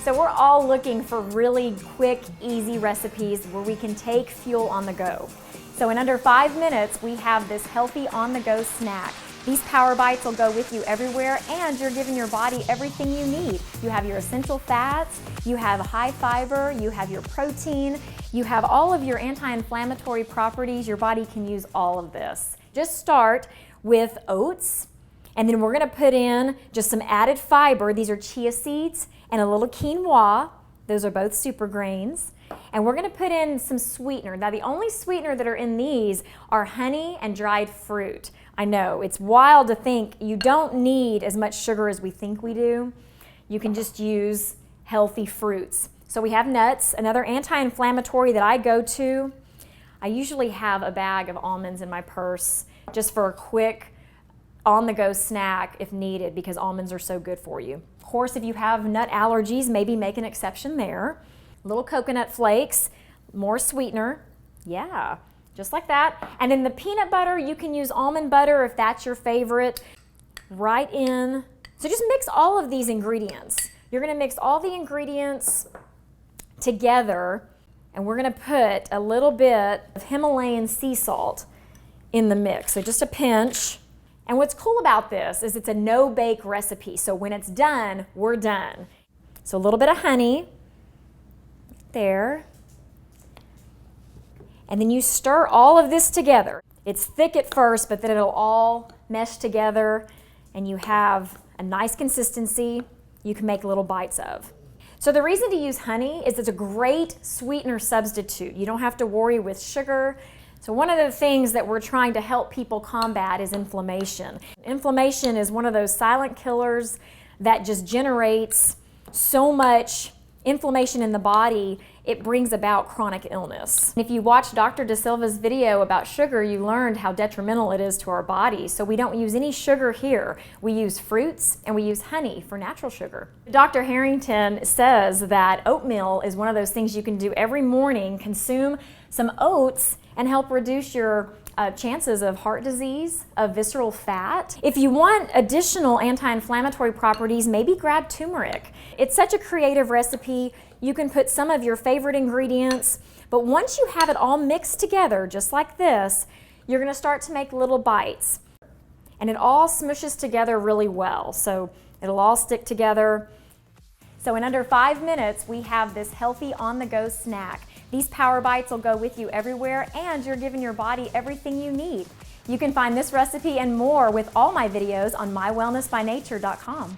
So we're all looking for really quick, easy recipes where we can take fuel on the go. So in under 5 minutes, we have this healthy on-the-go snack. These Power Bites will go with you everywhere, and you're giving your body everything you need. You have your essential fats, you have high fiber, you have your protein, you have all of your anti-inflammatory properties. Your body can use all of this. Just start with oats, and then we're gonna put in just some added fiber. These are chia seeds and a little quinoa. Those are both super grains. And we're gonna put in some sweetener. Now the only sweetener that are in these are honey and dried fruit. I know, it's wild to think you don't need as much sugar as we think we do. You can just use healthy fruits. So we have nuts, another anti-inflammatory that I go to. I usually have a bag of almonds in my purse just for a quick on-the-go snack if needed, because almonds are so good for you. Of course, if you have nut allergies, maybe make an exception there. Little coconut flakes, more sweetener, yeah, just like that. And in the peanut butter, you can use almond butter if that's your favorite. Right in. So just mix all of these ingredients. You're gonna mix all the ingredients together, and we're gonna put a little bit of Himalayan sea salt in the mix, so just a pinch. And what's cool about this is it's a no-bake recipe, so when it's done, we're done. So a little bit of honey, there. And then you stir all of this together. It's thick at first, but then it'll all mesh together, and you have a nice consistency you can make little bites of. So the reason to use honey is it's a great sweetener substitute. You don't have to worry with sugar. So one of the things that we're trying to help people combat is inflammation. Inflammation is one of those silent killers that just generates so much inflammation in the body, it brings about chronic illness. If you watch Dr. De Silva's video about sugar, you learned how detrimental it is to our body. So we don't use any sugar here. We use fruits and we use honey for natural sugar. Dr. Harrington says that oatmeal is one of those things you can do every morning. Consume some oats and help reduce your chances of heart disease, of visceral fat. If you want additional anti-inflammatory properties, maybe grab turmeric. It's such a creative recipe. You can put some of your favorite ingredients, but once you have it all mixed together, just like this, you're gonna start to make little bites. And it all smushes together really well, so it'll all stick together. So in under 5 minutes, we have this healthy on-the-go snack. These Power Bites will go with you everywhere, and you're giving your body everything you need. You can find this recipe and more with all my videos on mywellnessbynature.com.